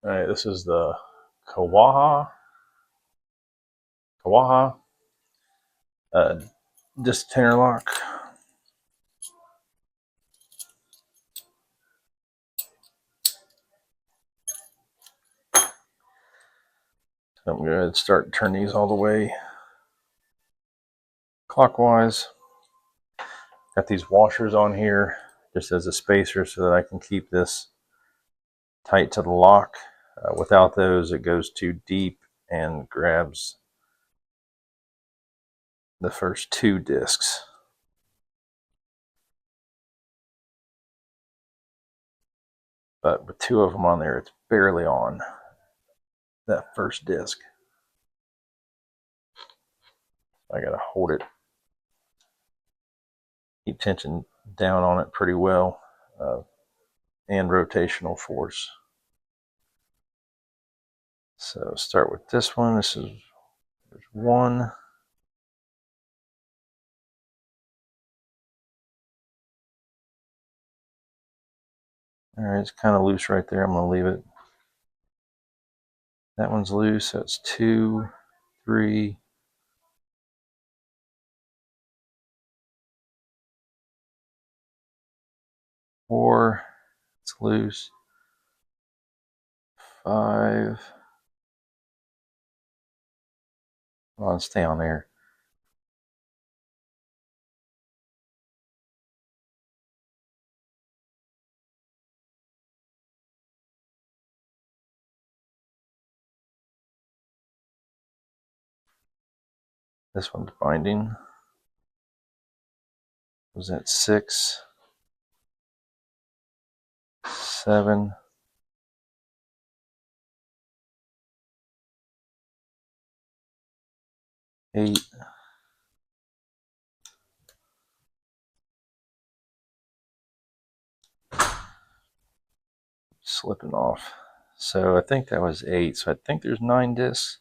All right, this is the Kawaha uh, detainer lock. So I'm going to go ahead and start and turn these all the way clockwise. Got these washers on here just as a spacer so that I can keep this tight to the lock. Without those, it goes too deep and grabs the first two discs. But with two of them on there, it's barely on that first disc. I got to hold it, keep tension down on it pretty well, and rotational force. So start with this one. There's one. All right, it's kind of loose right there. I'm going to leave it. That one's loose, so it's 2, 3, 4. It's loose. 5. Come on, stay on there. This one's binding. Was that 6, 7, 8, slipping off. So I think that was 8. So I think there's 9 discs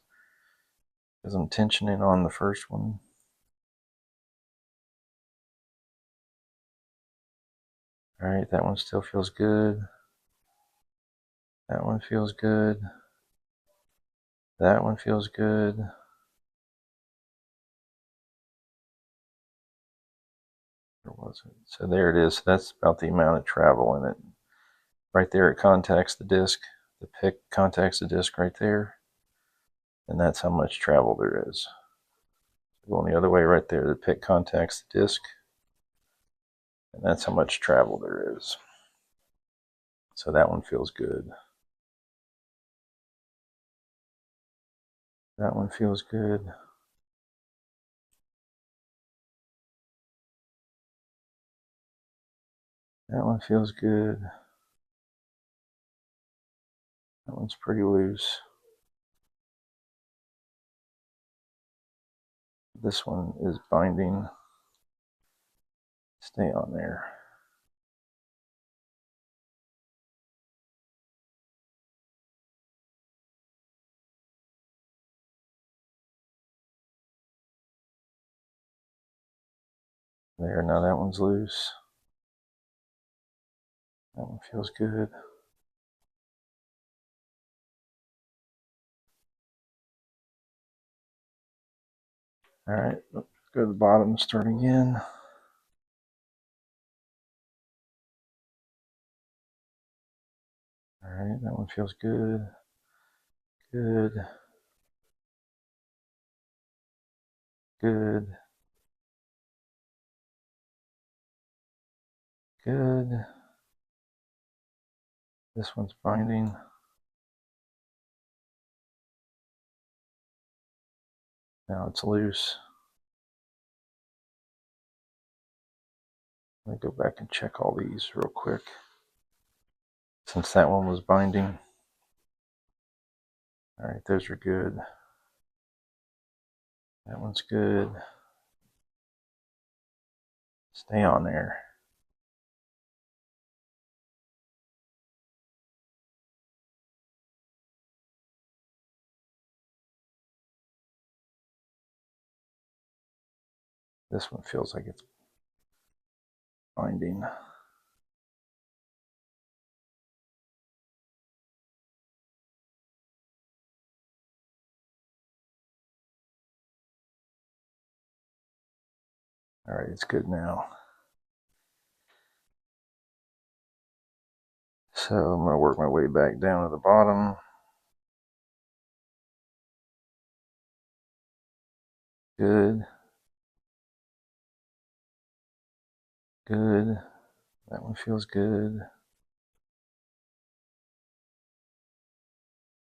because I'm tensioning on the first one. All right, that one still feels good. That one feels good. That one feels good. Where was it? So there it is. That's about the amount of travel in it. Right there, it contacts the disc. The pick contacts the disc right there. And that's how much travel there is. Going the other way right there, the pick contacts the disc. And that's how much travel there is. So that one feels good. That one feels good. That one feels good. That one's pretty loose. This one is binding. Stay on there. There, now that one's loose. That one feels good. All right, let's go to the bottom and start again. All right, that one feels good. Good. Good. Good. This one's binding. Now it's loose. Let me go back and check all these real quick. Since that one was binding. All right, those are good. That one's good. Stay on there. This one feels like it's binding. All right, it's good now. So I'm going to work my way back down to the bottom. Good. Good. That one feels good.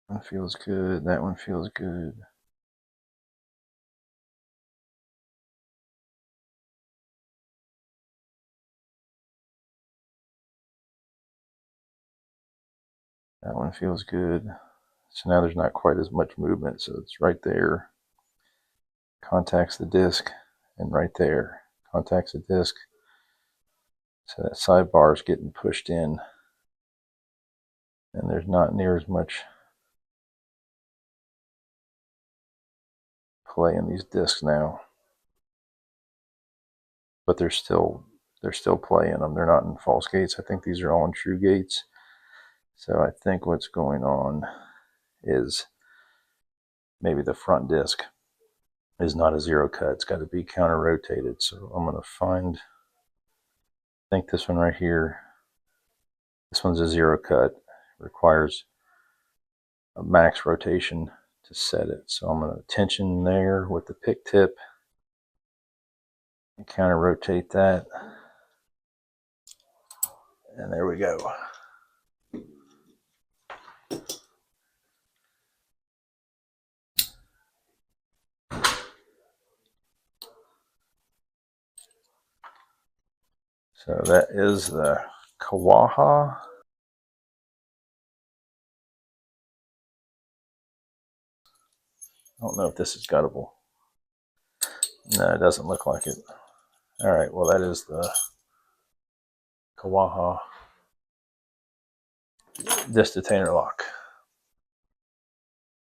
That one feels good. That one feels good. That one feels good. So now there's not quite as much movement, so it's right there. Contacts the disc, and right there. Contacts the disc. So that sidebar is getting pushed in, and there's not near as much play in these discs now. But they're still playing them. They're not in false gates. I think these are all in true gates. So I think what's going on is maybe the front disc is not a zero cut. It's got to be counter rotated. So I'm going to find, I think this one right here, this one's a zero cut. It requires a max rotation to set it. So I'm going to tension there with the pick tip and counter rotate that. And there we go. So that is the Kawaha. I don't know if this is guttable. No, it doesn't look like it. All right, well, that is the Kawaha disc detainer lock.